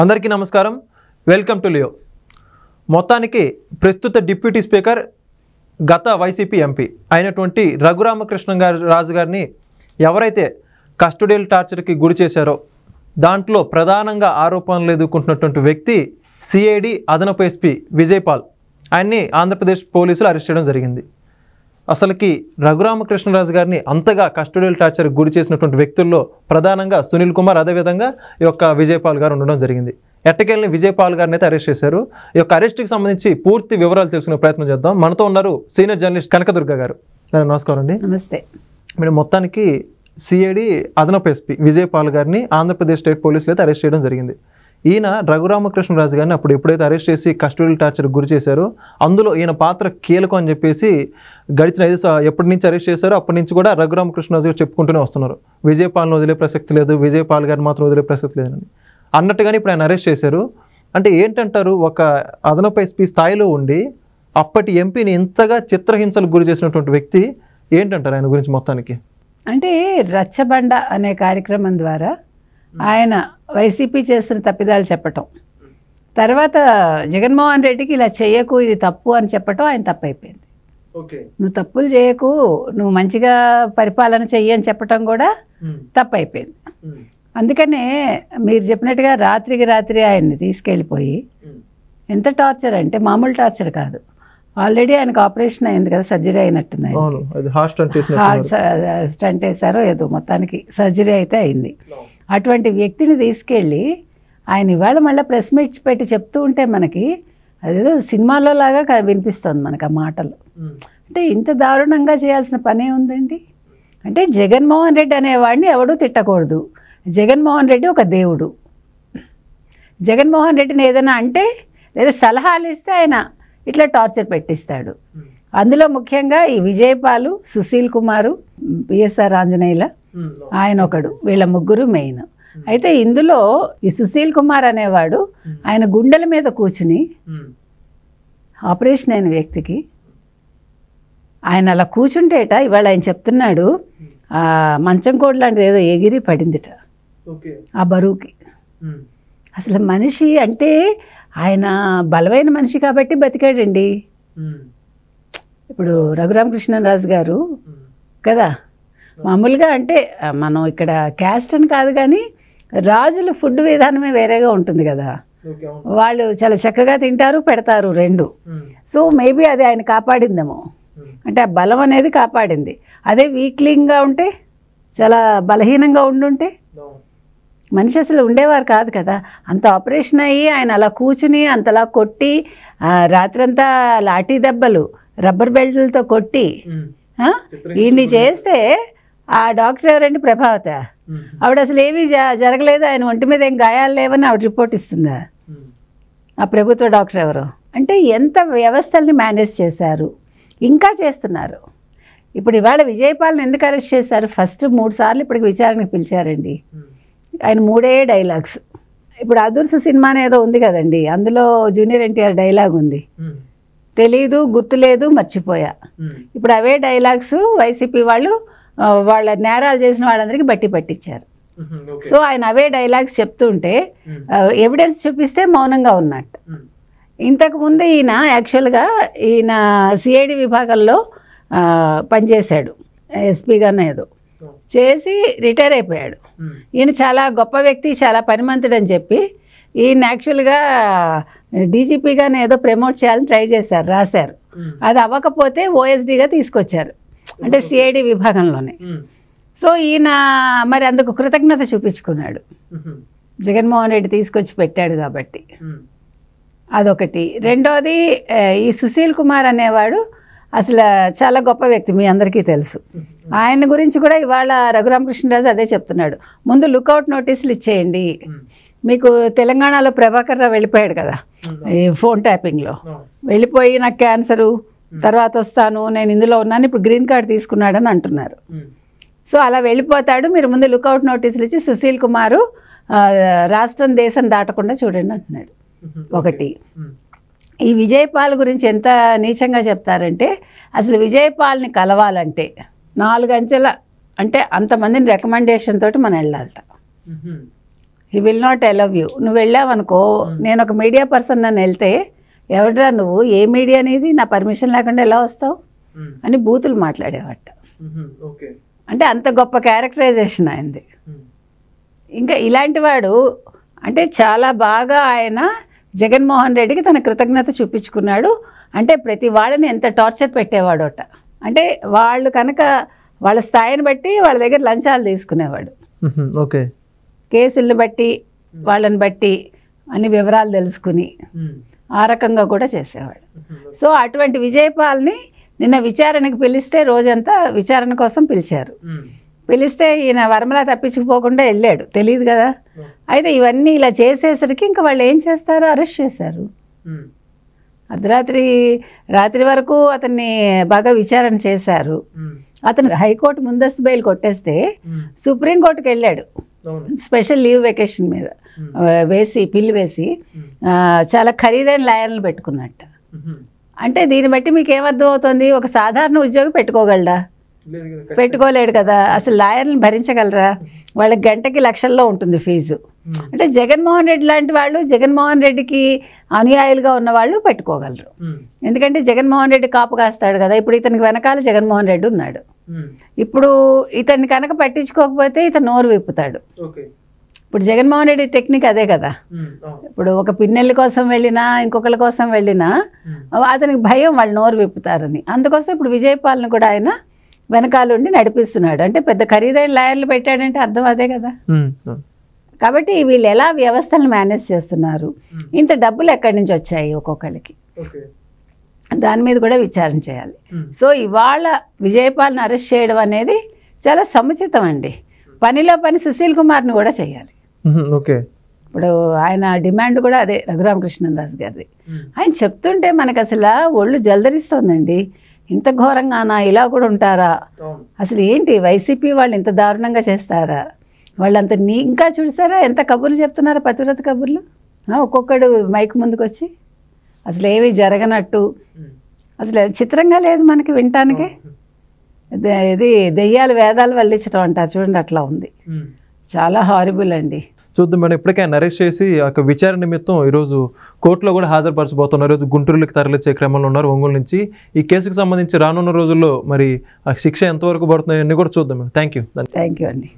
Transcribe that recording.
అందరికీ నమస్కారం. Welcome to Leo. మొత్తానికి ప్రస్తుత డిప్యూటీ స్పీకర్ గత వైసీపీ ఎంపీ అయినటువంటి రఘురామకృష్ణరాజు గారిని ఎవరైతే కస్టోడియల్ టార్చర్కి గురి చేశారో దాంట్లో ప్రధానంగా ఆరోపణలు ఎదుర్కొంటున్నటువంటి వ్యక్తి సిఐడి అదనపు ఎస్పీ విజయపాల్. ఆయన్ని ఆంధ్రప్రదేశ్ పోలీసులు అరెస్ట్ చేయడం జరిగింది. అసలుకి రఘురామకృష్ణరాజు గారిని అంతగా కస్టోడియల్ టార్చర్కి గురి చేసినటువంటి వ్యక్తుల్లో ప్రధానంగా సునీల్ కుమార్, అదేవిధంగా ఈ యొక్క విజయపాల్ గారు ఉండడం జరిగింది. ఎట్టకేళ్ళని విజయపాల్ గారిని అయితే అరెస్ట్ చేశారు. ఈ యొక్క అరెస్ట్కి సంబంధించి పూర్తి వివరాలు తెలుసుకునే ప్రయత్నం చేద్దాం. మనతో ఉన్నారు సీనియర్ జర్నలిస్ట్ కనకదుర్గ గారు. నమస్కారం అండి. నమస్తే మేడం, మొత్తానికి సిఐడి అదనపు ఎస్పీ విజయపాల్ గారిని ఆంధ్రప్రదేశ్ స్టేట్ పోలీసులు అయితే అరెస్ట్ చేయడం జరిగింది. ఈయన రఘురామకృష్ణరాజు గారిని అప్పుడు ఎప్పుడైతే అరెస్ట్ చేసి కస్టోడియల్ టార్చర్కి గురి చేశారో అందులో ఈయన పాత్ర కీలకం అని చెప్పేసి గడిచిన ఎప్పటి నుంచి అరెస్ట్ చేశారో అప్పటి నుంచి కూడా రఘురామకృష్ణరాజు గారు చెప్పుకుంటూనే వస్తున్నారు. విజయపాల్ని వదిలే ప్రసక్తి లేదు, విజయపాల్ గారిని మాత్రం వదిలే ప్రసక్తి లేదని అన్నట్టుగానే ఇప్పుడు ఆయన అరెస్ట్ చేశారు. అంటే ఏంటంటారు, ఒక అదనపు ఎస్పీ స్థాయిలో ఉండి అప్పటి ఎంపీని ఇంతగా చిత్రహింసలకు గురి చేసినటువంటి వ్యక్తి ఏంటంటారు ఆయన గురించి? మొత్తానికి అంటే రచ్చబండ అనే కార్యక్రమం ద్వారా ఆయన వైసీపీ చేస్తున్న తప్పిదాలు చెప్పటం, తర్వాత జగన్మోహన్ రెడ్డికి ఇలా చేయకు, ఇది తప్పు అని చెప్పటం ఆయన తప్పైపోయింది. నువ్వు తప్పులు చేయకు, నువ్వు మంచిగా పరిపాలన చెయ్యి అని చెప్పటం కూడా తప్పైపోయింది. అందుకనే మీరు చెప్పినట్టుగా రాత్రికి రాత్రి ఆయన్ని తీసుకెళ్ళిపోయి ఎంత టార్చర్ అంటే మామూలు టార్చర్ కాదు. ఆల్రెడీ ఆయనకు ఆపరేషన్ అయింది కదా, సర్జరీ అయినట్టుంది. హార్ట్ స్టంట్ వేశారో ఏదో, మొత్తానికి సర్జరీ అయితే అయింది. అటువంటి వ్యక్తిని తీసుకెళ్ళి ఆయన ఇవాళ మళ్ళీ ప్రెస్ మీట్ పెట్టి చెప్తూ ఉంటే మనకి అదేదో సినిమాలో లాగా వినిపిస్తుంది మనకు ఆ మాటలు. అంటే ఇంత దారుణంగా చేయాల్సిన పనే ఉందండి. అంటే జగన్మోహన్ రెడ్డి అనేవాడిని ఎవడూ తిట్టకూడదు. జగన్మోహన్ రెడ్డి ఒక దేవుడు. జగన్మోహన్ రెడ్డిని ఏదైనా అంటే లేదా సలహాలు ఇస్తే ఆయన ఇట్లా టార్చర్ పెట్టిస్తాడు. అందులో ముఖ్యంగా ఈ విజయపాలు, సుశీల్ కుమారు, పిఎస్ఆర్ ఆంజనేయుల ఆయన ఒకడు, వీళ్ళ ముగ్గురు మెయిన్. అయితే ఇందులో ఈ సుశీల్ కుమార్ అనేవాడు ఆయన గుండెల మీద కూర్చుని ఆపరేషన్ అయిన వ్యక్తికి ఆయన అలా కూర్చుంటేట ఇవాళ ఆయన చెప్తున్నాడు మంచం కోడ్ లాంటిది ఏదో ఎగిరి పడిందిట ఆ బరువుకి. అసలు మనిషి అంటే ఆయన బలమైన మనిషి కాబట్టి బతికాడండి. ఇప్పుడు రఘురామకృష్ణరాజు గారు కదా, మామూలుగా అంటే మనం ఇక్కడ క్యాస్ట్ అని కాదు కానీ రాజుల ఫుడ్ విధానమే వేరేగా ఉంటుంది కదా. వాళ్ళు చాలా చక్కగా తింటారు, పెడతారు రెండు. సో మేబీ అది ఆయన కాపాడిందేమో, అంటే ఆ బలం అనేది కాపాడింది. అదే వీక్లింగ్గా ఉంటే, చాలా బలహీనంగా ఉండుంటే మనిషి అసలు ఉండేవారు కాదు కదా. అంత ఆపరేషన్ అయ్యి ఆయన అలా కూర్చుని అంతలా కొట్టి రాత్రంతా లాఠీ దెబ్బలు రబ్బర్ బెల్ట్లతో కొట్టి ఈయన్ని చేస్తే ఆ డాక్టర్ ఎవరండి, ప్రభావత, ఆవిడ అసలు ఏమీ జరగలేదు, ఆయన ఒంటి మీద ఏం గాయాలు లేవని ఆవిడ రిపోర్ట్ ఇస్తుందా? ఆ ప్రభుత్వ డాక్టర్ ఎవరు? అంటే ఎంత వ్యవస్థల్ని మేనేజ్ చేశారు, ఇంకా చేస్తున్నారు. ఇప్పుడు ఇవాళ విజయపాల్ని ఎందుకు అరెస్ట్ చేశారు? ఫస్ట్ 3 సార్లు ఇప్పటికి విచారణకు పిలిచారండి. ఆయన 3 డైలాగ్స్. ఇప్పుడు అదుర్సు సినిమా ఏదో ఉంది కదండి, అందులో జూనియర్ ఎన్టీఆర్ డైలాగ్ ఉంది, తెలీదు, గుర్తులేదు, మర్చిపోయా. ఇప్పుడు అవే డైలాగ్స్ వైసీపీ వాళ్ళు వాళ్ళ నేరాలు చేసిన వాళ్ళందరికీ బట్టి పట్టించారు. సో ఆయన అవే డైలాగ్స్ చెప్తుంటే ఎవిడెన్స్ చూపిస్తే మౌనంగా ఉన్నట్టు. ఇంతకుముందు ఈయన యాక్చువల్గా ఈయన సిఐడి విభాగంలో పనిచేశాడు, ఎస్పీగానే ఏదో చేసి రిటైర్ అయిపోయాడు. ఈయన చాలా గొప్ప వ్యక్తి, చాలా పనిమంతుడు అని చెప్పి ఈయన యాక్చువల్గా డీజీపీగానే ఏదో ప్రమోట్ చేయాలని ట్రై చేశారు, రాశారు. అది అవ్వకపోతే ఓఎస్డీగా తీసుకొచ్చారు, అంటే సిఐడి విభాగంలోనే. సో ఈయన మరి అందుకు కృతజ్ఞత చూపించుకున్నాడు, జగన్మోహన్ రెడ్డి తీసుకొచ్చి పెట్టాడు కాబట్టి. అదొకటి. రెండోది, ఈ సుశీల్ కుమార్ అనేవాడు అసలు చాలా గొప్ప వ్యక్తి, మీ అందరికీ తెలుసు. ఆయన గురించి కూడా ఇవాళ రఘురామకృష్ణరాజు అదే చెప్తున్నాడు, ముందు లుకౌట్ నోటీసులు ఇచ్చేయండి. మీకు తెలంగాణలో ప్రభాకర్ రావు వెళ్ళిపోయాడు కదా ఈ ఫోన్ ట్యాపింగ్లో, వెళ్ళిపోయి నాకు క్యాన్సరు, తర్వాత వస్తాను, నేను ఇందులో ఉన్నాను, ఇప్పుడు గ్రీన్ కార్డ్ తీసుకున్నాడని అంటున్నారు. సో అలా వెళ్ళిపోతాడు, మీరు ముందు లుకౌట్ నోటీసులు ఇచ్చి సుశీల్ కుమారు రాష్ట్రం దేశం దాటకుండా చూడండి అంటున్నాడు. ఒకటి. ఈ విజయపాల్ గురించి ఎంత నీచంగా చెప్తారంటే, అసలు విజయపాల్ని కలవాలంటే 4 అంచెల అంటే అంతమందిని రికమెండేషన్ తోటి మనం వెళ్ళాలట. He will not allow you. నువ్వు వెళ్ళావనుకో, నేను ఒక మీడియా పర్సన్ నన్ను వెళ్తే, ఎవడరా నువ్వు, ఏ మీడియా అనేది, నా పర్మిషన్ లేకుండా ఎలా వస్తావు అని బూతులు మాట్లాడేవాట. అంటే అంత గొప్ప క్యారెక్టరైజేషన్ అయింది. ఇంకా ఇలాంటి వాడు అంటే చాలా బాగా ఆయన జగన్మోహన్ రెడ్డికి తన కృతజ్ఞత చూపించుకున్నాడు. అంటే ప్రతి వాళ్ళని ఎంత టార్చర్ పెట్టేవాడోట. అంటే వాళ్ళు కనుక వాళ్ళ స్థాయిని బట్టి వాళ్ళ దగ్గర లంచాలు తీసుకునేవాడు. ఓకే, కేసులను బట్టి వాళ్ళని బట్టి అన్ని వివరాలు తెలుసుకుని ఆ రకంగా కూడా చేసేవాడు. సో అటువంటి విజయపాల్ని నిన్న విచారణకు పిలిస్తే రోజంతా విచారణ కోసం పిలిచారు. పిలిస్తే ఈయన వర్మలా తప్పించుకుపోకుండా వెళ్ళాడు, తెలియదు కదా. అయితే ఇవన్నీ ఇలా చేసేసరికి ఇంకా వాళ్ళు ఏం చేస్తారు, అరెస్ట్ చేశారు. రాత్రి వరకు అతన్ని బాగా విచారణ చేశారు. అతను హైకోర్టు ముందస్తు బెయిల్ కొట్టేస్తే సుప్రీంకోర్టుకి వెళ్ళాడు స్పెషల్ లీవ్ వెకేషన్ మీద పిల్లు వేసి చాలా ఖరీదైన లాయర్లు పెట్టుకున్నట్ట. అంటే దీన్ని బట్టి మీకు ఏమర్థం అవుతుంది, ఒక సాధారణ ఉద్యోగి పెట్టుకోగలడా? పెట్టుకోలేడు కదా. అసలు లాయర్లను భరించగలరా? వాళ్ళకి గంటకి లక్షల్లో ఉంటుంది ఫీజు. అంటే జగన్మోహన్ రెడ్డి లాంటి వాళ్ళు, జగన్మోహన్ రెడ్డికి అనుయాయులుగా ఉన్న వాళ్ళు పెట్టుకోగలరు. ఎందుకంటే జగన్మోహన్ రెడ్డి కాపు కాస్తాడు కదా. ఇప్పుడు ఇతనికి వెనకాల జగన్మోహన్ రెడ్డి ఉన్నాడు. ఇప్పుడు ఇతన్ని కనుక పట్టించుకోకపోతే ఇతను నోరు విప్పుతాడు. ఇప్పుడు జగన్మోహన్ రెడ్డి టెక్నిక్ అదే కదా. ఇప్పుడు ఒక పిన్నెల్లి కోసం వెళ్ళినా, ఇంకొకళ్ళ కోసం వెళ్ళినా అతనికి భయం వాళ్ళు నోరు విప్పుతారని. అందుకోసం ఇప్పుడు విజయపాల్ని కూడా ఆయన వెనకాలండి నడిపిస్తున్నాడు. అంటే పెద్ద ఖరీదైన లాయర్లు పెట్టాడంటే అర్థం అదే కదా. కాబట్టి వీళ్ళు ఎలా వ్యవస్థలను మేనేజ్ చేస్తున్నారు, ఇంత డబ్బులు ఎక్కడి నుంచి వచ్చాయి ఒక్కొక్కరికి, దాని మీద కూడా విచారణ చేయాలి. సో ఇవాళ విజయపాల్ని అరెస్ట్ చేయడం అనేది చాలా సముచితం అండి. పనిలో పని సుశీల్ కుమార్ని కూడా చేయాలి. ఇప్పుడు ఆయన డిమాండ్ కూడా అదే, రఘురామకృష్ణరాజు గారిది. ఆయన చెప్తుంటే మనకు అసలు ఒళ్ళు జల్దరిస్తోందండి. ఇంత ఘోరంగానా, ఇలా కూడా ఉంటారా? అసలు ఏంటి వైసీపీ వాళ్ళు ఇంత దారుణంగా చేస్తారా? వాళ్ళంత ఇంకా చూసారా ఎంత కబుర్లు చెప్తున్నారా, పతివ్రత కబుర్లు. ఒక్కొక్కడు మైక్ ముందుకు వచ్చి అసలు ఏమీ జరగనట్టు, అసలు చిత్రంగా లేదు మనకి వినటానికి. ఇది దెయ్యాలు వేదాలు వల్లించడం అంటారు చూడండి, అట్లా ఉంది. చాలా హారిబుల్ అండి. చూద్దాం మేడం. ఇప్పటికైనా అరెస్ట్ చేసి ఒక విచారణ నిమిత్తం ఈరోజు కోర్టులో కూడా హాజరుపరచబోతున్నారు. ఈరోజు గుంటూరుకి తరలించే క్రమంలో ఉన్నారు ఒంగోలు నుంచి. ఈ కేసుకు సంబంధించి రానున్న రోజుల్లో మరి ఆ శిక్ష ఎంతవరకు పడుతున్నాయో అన్నీ కూడా చూద్దాం. థ్యాంక్ యూ అండి.